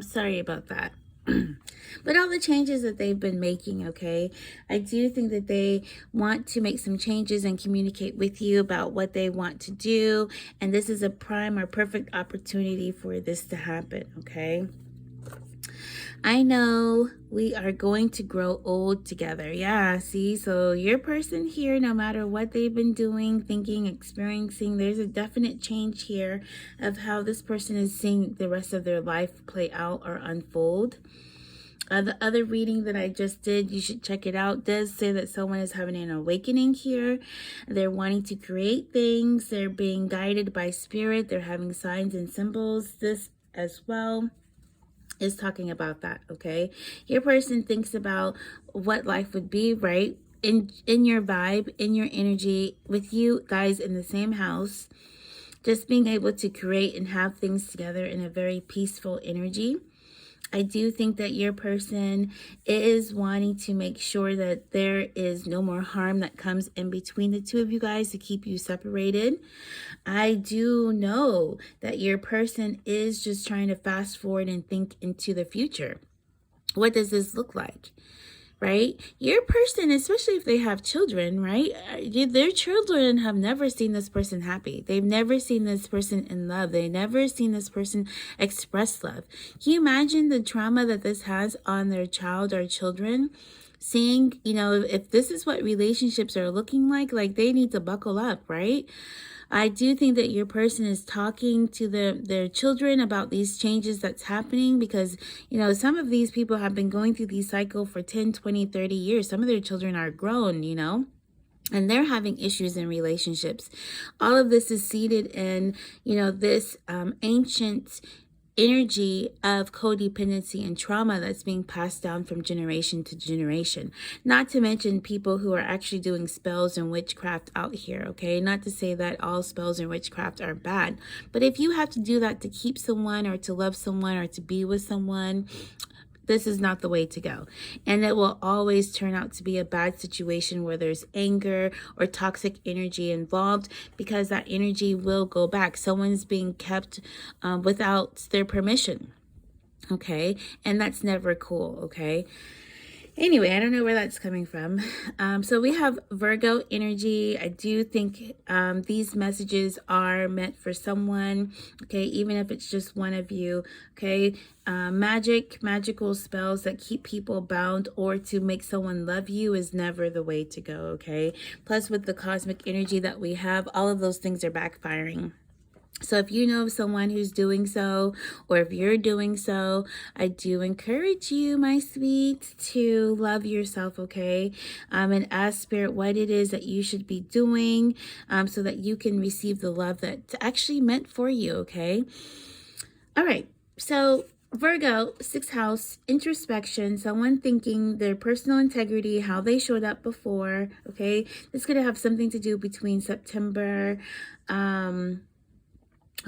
Sorry about that. But all the changes that they've been making, okay, I do think that they want to make some changes and communicate with you about what they want to do. And this is a prime or perfect opportunity for this to happen, okay? I know we are going to grow old together. Yeah, see, so your person here, no matter what they've been doing, thinking, experiencing, there's a definite change here of how this person is seeing the rest of their life play out or unfold. The other reading that I just did, you should check it out, does say that someone is having an awakening here. They're wanting to create things. They're being guided by spirit. They're having signs and symbols. This as well is talking about that, okay? Your person thinks about what life would be, right? In your vibe, in your energy, with you guys in the same house, just being able to create and have things together in a very peaceful energy. I do think that your person is wanting to make sure that there is no more harm that comes in between the two of you guys to keep you separated. I do know that your person is just trying to fast forward and think into the future. What does this look like? Right? Your person, especially if they have children, right? Their children have never seen this person happy. They've never seen this person in love. They've never seen this person express love. Can you imagine the trauma that this has on their child or children? Seeing, if this is what relationships are looking like they need to buckle up, right? I do think that your person is talking to their children about these changes that's happening because, some of these people have been going through these cycles for 10, 20, 30 years. Some of their children are grown, and they're having issues in relationships. All of this is seated in, this ancient energy of codependency and trauma that's being passed down from generation to generation. Not to mention people who are actually doing spells and witchcraft out here, okay? Not to say that all spells and witchcraft are bad, but if you have to do that to keep someone or to love someone or to be with someone, this is not the way to go. And it will always turn out to be a bad situation where there's anger or toxic energy involved because that energy will go back. Someone's being kept without their permission. Okay. And that's never cool. Okay. Anyway, I don't know where that's coming from. So we have Virgo energy. I do think these messages are meant for someone, okay, even if it's just one of you, okay. Magical spells that keep people bound or to make someone love you is never the way to go, okay. Plus with the cosmic energy that we have, all of those things are backfiring. So if you know of someone who's doing so, or if you're doing so, I do encourage you, my sweet, to love yourself, okay? And ask Spirit what it is that you should be doing so that you can receive the love that's actually meant for you, okay? All right, so Virgo, 6th house, introspection, someone thinking their personal integrity, how they showed up before, okay? This could have something to do between September,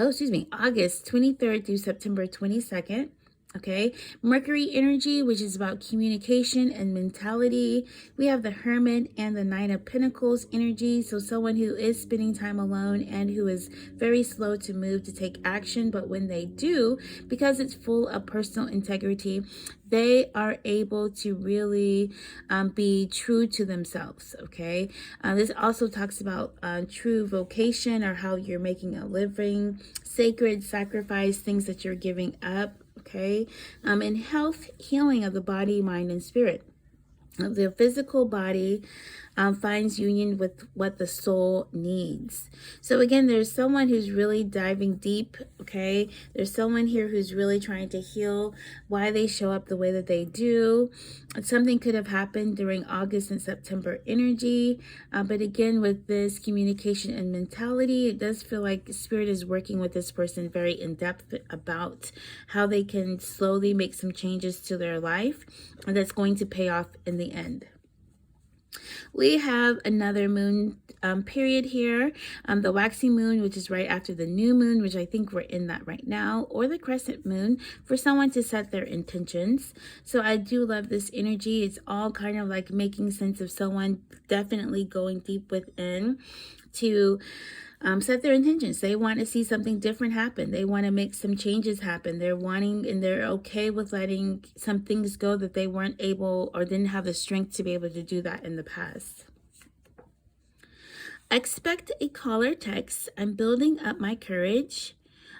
August 23rd through September 22nd. Okay, Mercury energy, which is about communication and mentality. We have the Hermit and the Nine of Pentacles energy. So someone who is spending time alone and who is very slow to move to take action. But when they do, because it's full of personal integrity, they are able to really be true to themselves, okay? This also talks about true vocation or how you're making a living, sacred sacrifice, things that you're giving up, okay? And health, healing of the body, mind, and spirit. The physical body finds union with what the soul needs. So again, there's someone who's really diving deep, okay? There's someone here who's really trying to heal why they show up the way that they do. Something could have happened during August and September energy. But again, with this communication and mentality, it does feel like Spirit is working with this person very in depth about how they can slowly make some changes to their life. And that's going to pay off in the end. We have another moon period here, the waxing moon, which is right after the new moon, which I think we're in that right now, or the crescent moon, for someone to set their intentions. So I do love this energy. It's all kind of like making sense of someone definitely going deep within to set their intentions. They want to see something different happen. They want to make some changes happen. They're wanting and they're okay with letting some things go that they weren't able or didn't have the strength to be able to do that in the past. Expect a call or text. I'm building up my courage.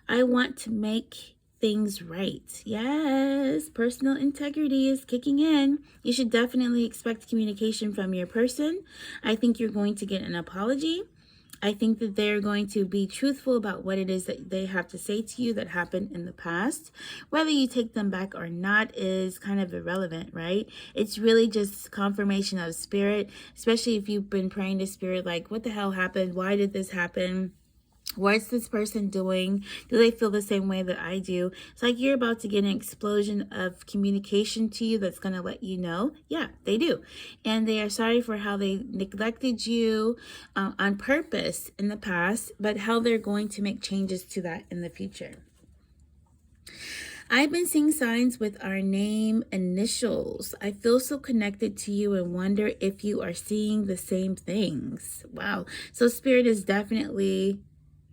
I want to make things right. Yes, personal integrity is kicking in. You should definitely expect communication from your person. I think you're going to get an apology. I think that they're going to be truthful about what it is that they have to say to you that happened in the past. Whether you take them back or not is kind of irrelevant, right? It's really just confirmation of spirit, especially if you've been praying to spirit, like, what the hell happened? Why did this happen? What's this person doing? Do they feel the same way that I do? It's like you're about to get an explosion of communication to you that's going to let you know. Yeah, they do. And they are sorry for how they neglected you on purpose in the past, but how they're going to make changes to that in the future. I've been seeing signs with our name initials. I feel so connected to you and wonder if you are seeing the same things. Wow. So Spirit is definitely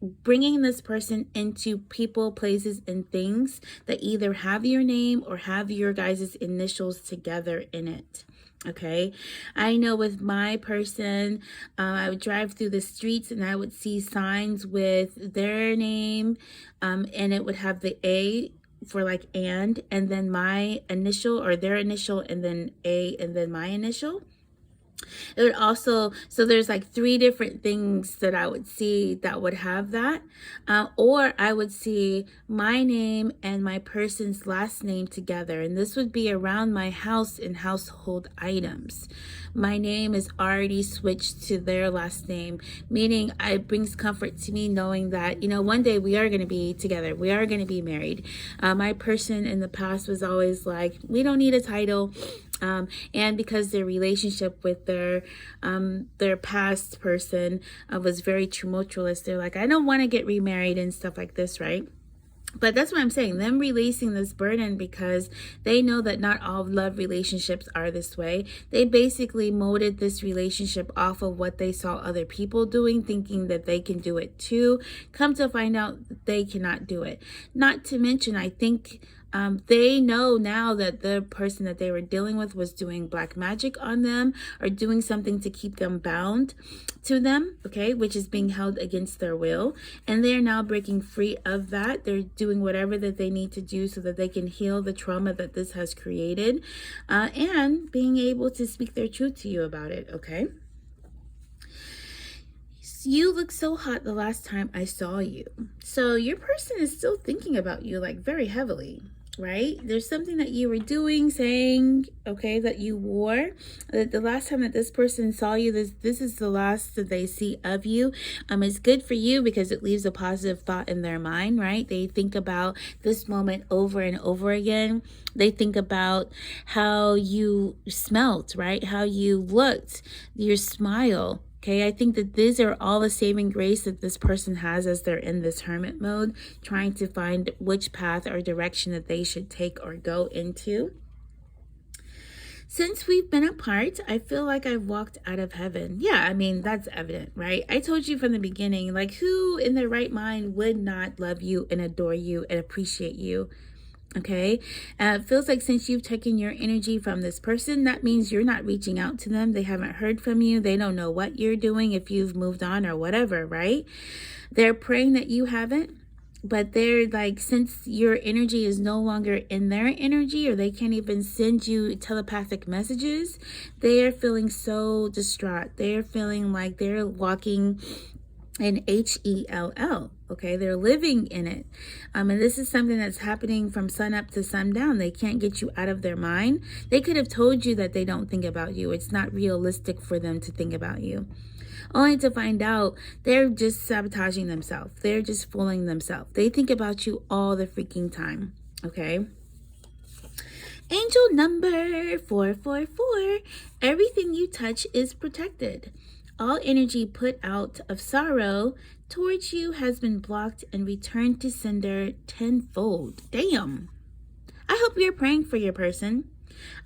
bringing this person into people, places, and things that either have your name or have your guys' initials together in it. Okay, I know with my person, I would drive through the streets and I would see signs with their name, and it would have the A for like and then my initial or their initial and then A and then my initial. It would also, so there's like 3 different things that I would see that would have that. Or I would see my name and my person's last name together. And this would be around my house and household items. My name is already switched to their last name, meaning it brings comfort to me knowing that, you know, one day we are going to be together. We are going to be married. My person in the past was always like, we don't need a title. And because their relationship with their past person was very tumultuous, they're like, I don't want to get remarried and stuff like this, right? But that's what I'm saying, them releasing this burden because they know that not all love relationships are this way. They basically molded this relationship off of what they saw other people doing, thinking that they can do it too. Come to find out that they cannot do it. Not to mention, I think they know now that the person that they were dealing with was doing black magic on them or doing something to keep them bound to them, okay, which is being held against their will. And they're now breaking free of that. They're doing whatever that they need to do so that they can heal the trauma that this has created, and being able to speak their truth to you about it, okay? You look so hot the last time I saw you. So your person is still thinking about you like very heavily, right? There's something that you were doing, saying, okay, that you wore, that the last time that this person saw you, this is the last that they see of you. It's good for you because it leaves a positive thought in their mind, right? They think about this moment over and over again. They think about how you smelt, right? How you looked, your smile. Okay, I think that these are all the saving grace that this person has as they're in this hermit mode, trying to find which path or direction that they should take or go into. Since we've been apart, I feel like I've walked out of heaven. Yeah, I mean, that's evident, right? I told you from the beginning, like, who in their right mind would not love you and adore you and appreciate you? Okay, it feels like since you've taken your energy from this person, that means you're not reaching out to them. They haven't heard from you. They don't know what you're doing, if you've moved on or whatever, right? They're praying that you haven't, but they're like, since your energy is no longer in their energy, or they can't even send you telepathic messages, they are feeling so distraught. They're feeling like they're walking in HELL. Okay, they're living in it. And this is something that's happening from sun up to sundown. They can't get you out of their mind. They could have told you that they don't think about you. It's not realistic for them to think about you. Only to find out they're just sabotaging themselves. They're just fooling themselves. They think about you all the freaking time. Okay. Angel number 444. Everything you touch is protected. All energy put out of sorrow towards you has been blocked and returned to sender tenfold. Damn. I hope you're praying for your person.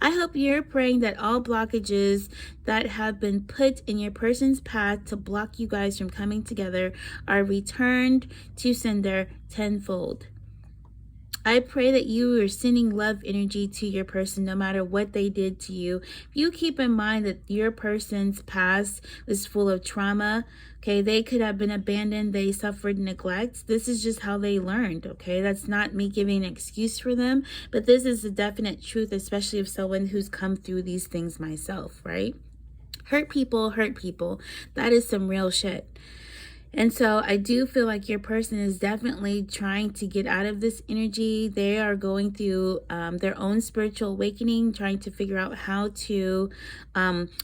I hope you're praying that all blockages that have been put in your person's path to block you guys from coming together are returned to sender tenfold. I pray that you are sending love energy to your person no matter what they did to you. If you keep in mind that your person's past was full of trauma, okay, they could have been abandoned, they suffered neglect. This is just how they learned, okay? That's not me giving an excuse for them, but this is the definite truth, especially of someone who's come through these things myself, right? Hurt people hurt people. That is some real shit. And so I do feel like your person is definitely trying to get out of this energy. They are going through their own spiritual awakening, trying to figure out how to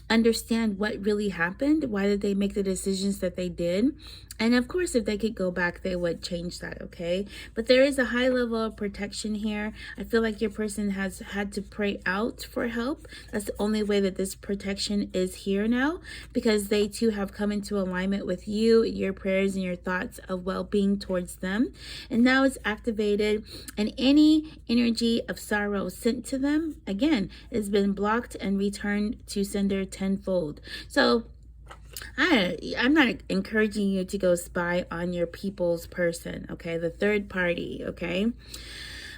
understand what really happened. Why did they make the decisions that they did? And of course, if they could go back, they would change that, okay? But there is a high level of protection here. I feel like your person has had to pray out for help. That's the only way that this protection is here now, because they too have come into alignment with you, your prayers and your thoughts of well-being towards them. And now it's activated, and any energy of sorrow sent to them, again, has been blocked and returned to sender tenfold. So I'm not encouraging you to go spy on your people's person, okay? The third party, okay?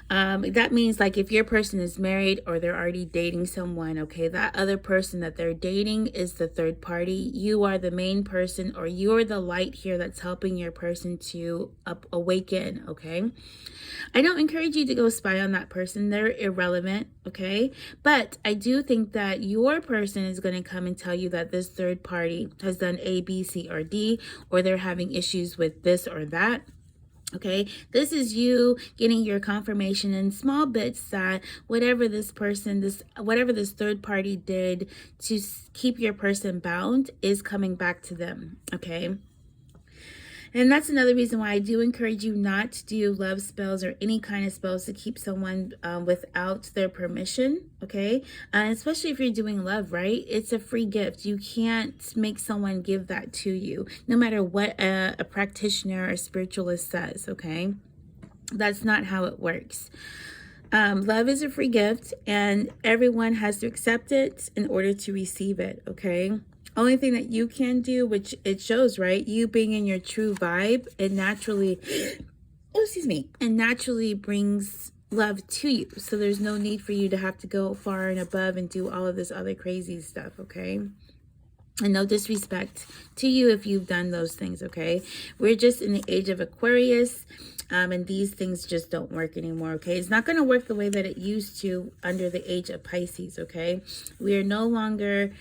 That means like if your person is married or they're already dating someone, okay, that other person that they're dating is the third party. You are the main person, or you're the light here that's helping your person to awaken, okay? I don't encourage you to go spy on that person. They're irrelevant, okay? But I do think that your person is going to come and tell you that this third party has done A, B, C, or D, or they're having issues with this or that. Okay, this is you getting your confirmation in small bits that whatever this third party did to keep your person bound is coming back to them. Okay. And that's another reason why I do encourage you not to do love spells or any kind of spells to keep someone without their permission, okay? Especially if you're doing love, right? It's a free gift. You can't make someone give that to you, no matter what a practitioner or spiritualist says, okay? That's not how it works. Love is a free gift, and everyone has to accept it in order to receive it, okay? Only thing that you can do, which it shows, right? You being in your true vibe, it naturally, it naturally brings love to you. So there's no need for you to have to go far and above and do all of this other crazy stuff, okay? And no disrespect to you if you've done those things, okay? We're just in the age of Aquarius, and these things just don't work anymore, okay? It's not going to work the way that it used to under the age of Pisces, okay? We are no longer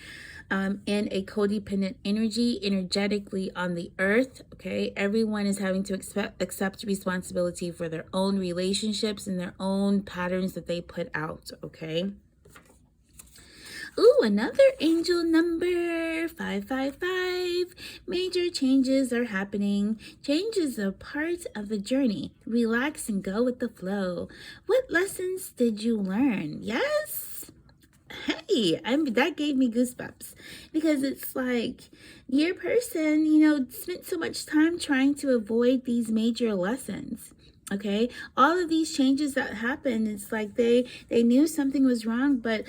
in a codependent energy energetically on the earth, okay? Everyone is having to accept responsibility for their own relationships and their own patterns that they put out, okay? Ooh, another angel number, 555. Major changes are happening. Change is a part of the journey. Relax and go with the flow. What lessons did you learn? Yes? Hey, that gave me goosebumps, because it's like your person, spent so much time trying to avoid these major lessons. Okay, all of these changes that happened, it's like they knew something was wrong, but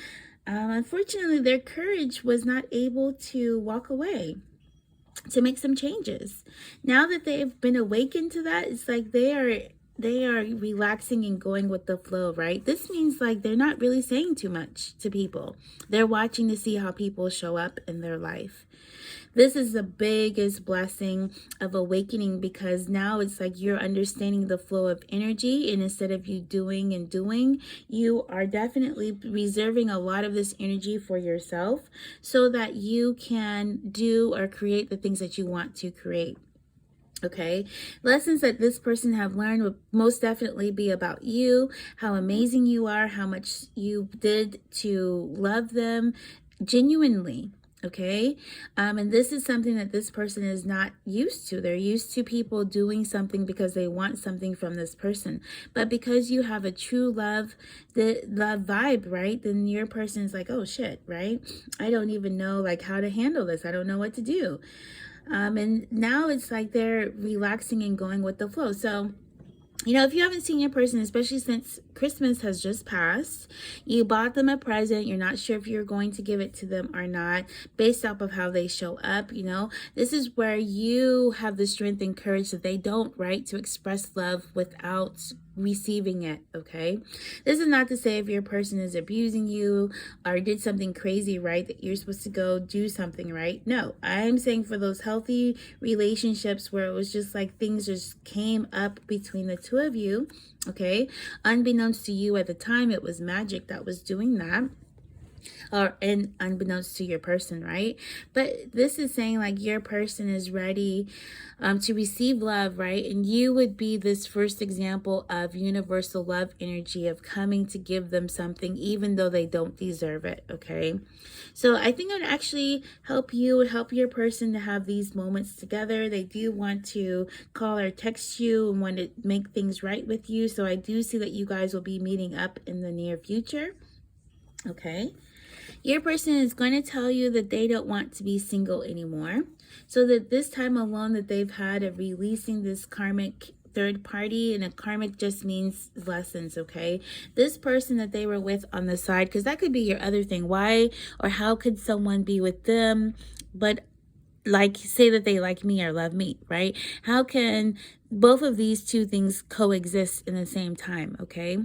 unfortunately their courage was not able to walk away to make some changes. Now that they've been awakened to that, it's like they are relaxing and going with the flow, right? This means like they're not really saying too much to people. They're watching to see how people show up in their life. This is the biggest blessing of awakening, because now it's like you're understanding the flow of energy, and instead of you doing and doing, you are definitely reserving a lot of this energy for yourself so that you can do or create the things that you want to create. Okay, lessons that this person have learned would most definitely be about you, how amazing you are, how much you did to love them genuinely. Okay, and this is something that this person is not used to. They're used to people doing something because they want something from this person. But because you have a true love, the love vibe, right? Then your person is like, oh shit, right? I don't even know like how to handle this. I don't know what to do. And now it's like they're relaxing and going with the flow. So You know, if you haven't seen your person, especially since Christmas has just passed, you bought them a present, you're not sure if you're going to give it to them or not, based off of how they show up, you know, this is where you have the strength and courage that they don't, right, to express love without receiving it. Okay, this is not to say if your person is abusing you or did something crazy, right, that you're supposed to go do something, right? No, I'm saying for those healthy relationships where it was just like things just came up between the two of you, okay, unbeknownst to you at the time, it was magic that was doing that, and unbeknownst to your person, right? But this is saying like your person is ready to receive love, right? And you would be this first example of universal love energy of coming to give them something even though they don't deserve it, okay? So I think it would actually help you, help your person to have these moments together. They do want to call or text you and want to make things right with you. So I do see that you guys will be meeting up in the near future, okay? Your person is going to tell you that they don't want to be single anymore. So that this time alone that they've had of releasing this karmic third party, and a karmic just means lessons, okay? This person that they were with on the side, because that could be your other thing. Why or how could someone be with them but like say that they like me or love me, right? How can both of these two things coexist in the same time, okay?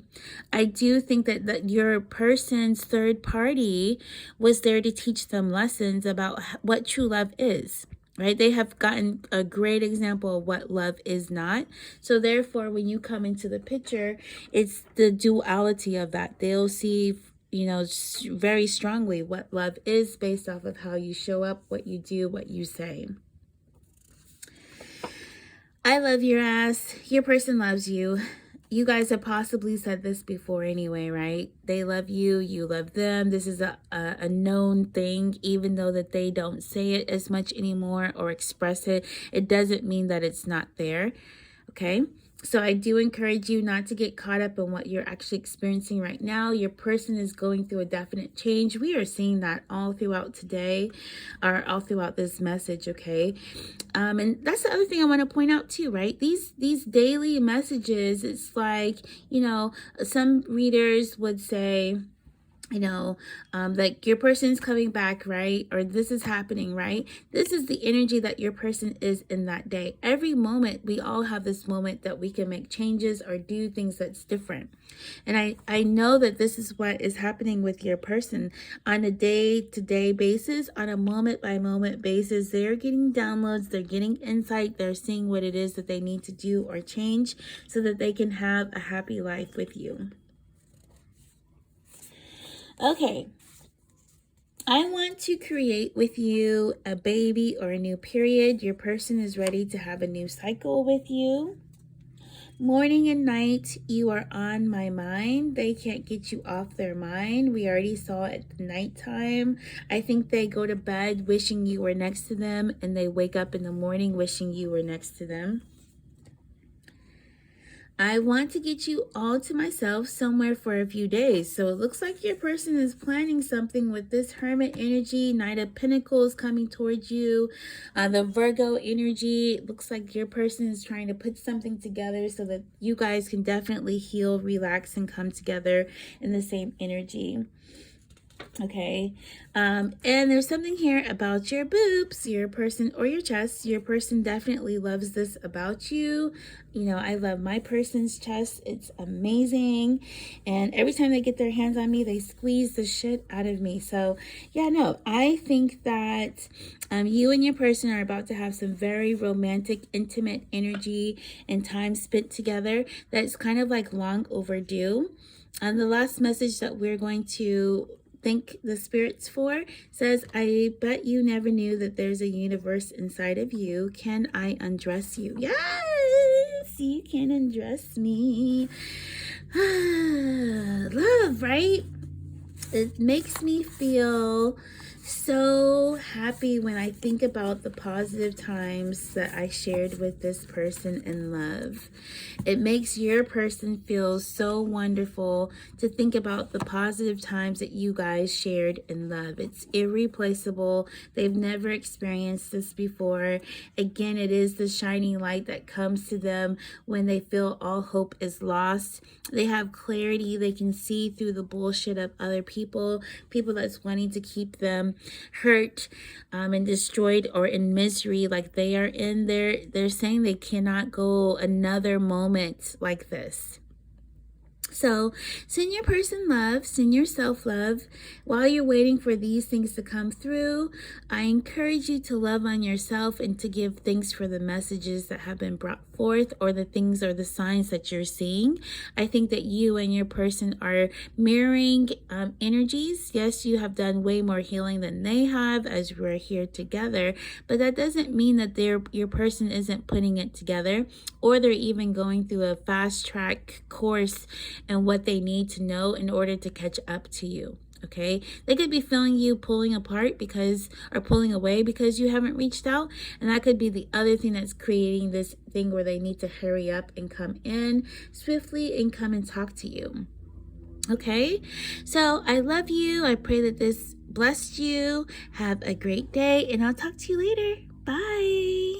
I do think that your person's third party was there to teach them lessons about what true love is, right? They have gotten a great example of what love is not. So therefore, when you come into the picture, it's the duality of that. They'll see, you know, very strongly what love is based off of how you show up, what you do, what you say. I love your ass. Your person loves you. You guys have possibly said this before anyway, right? They love you, you love them. This is a known thing, even though that they don't say it as much anymore or express it. It doesn't mean that it's not there, okay? So I do encourage you not to get caught up in what you're actually experiencing right now. Your person is going through a definite change. We are seeing that all throughout today, or all throughout this message, okay? And that's the other thing I want to point out too, right? These daily messages, it's like, you know, some readers would say, you know, like your person's coming back, right? Or this is happening, right? This is the energy that your person is in that day. Every moment, we all have this moment that we can make changes or do things that's different. And I know that this is what is happening with your person on a day-to-day basis, on a moment-by-moment basis. They're getting downloads, they're getting insight, they're seeing what it is that they need to do or change so that they can have a happy life with you. Okay, I want to create with you a baby or a new period. Your person is ready to have a new cycle with you. Morning and night, you are on my mind. They can't get you off their mind. We already saw it at the nighttime. I think they go to bed wishing you were next to them, and they wake up in the morning wishing you were next to them. I want to get you all to myself somewhere for a few days. So it looks like your person is planning something with this Hermit energy, Knight of Pentacles coming towards you, the Virgo energy. It looks like your person is trying to put something together so that you guys can definitely heal, relax, and come together in the same energy. Okay, and there's something here about your boobs, your person, or your chest. Your person definitely loves this about you. You know, I love my person's chest. It's amazing. And every time they get their hands on me, they squeeze the shit out of me. So yeah, no, I think that you and your person are about to have some very romantic, intimate energy and time spent together that's kind of like long overdue. And the last message that we're going to thank the spirits for says, I bet you never knew that there's a universe inside of you. Can I undress you? Yes, you can undress me. Love, right? It makes me feel so happy when I think about the positive times that I shared with this person in love. It makes your person feel so wonderful to think about the positive times that you guys shared in love. It's irreplaceable. They've never experienced this before. Again, it is the shining light that comes to them when they feel all hope is lost. They have clarity. They can see through the bullshit of other people that's wanting to keep them hurt and destroyed or in misery like they are in there. They're saying they cannot go another moment like this. So send your person love, send yourself love. While you're waiting for these things to come through, I encourage you to love on yourself and to give thanks for the messages that have been brought forth, or the things or the signs that you're seeing. I think that you and your person are mirroring energies. Yes, you have done way more healing than they have as we're here together, but that doesn't mean that your person isn't putting it together, or they're even going through a fast track course and what they need to know in order to catch up to you. Okay, they could be feeling you pulling apart or pulling away because you haven't reached out, and that could be the other thing that's creating this thing where they need to hurry up and come in swiftly and come and talk to you. Okay, so I love you. I pray that this blessed you. Have a great day, and I'll talk to you later. Bye.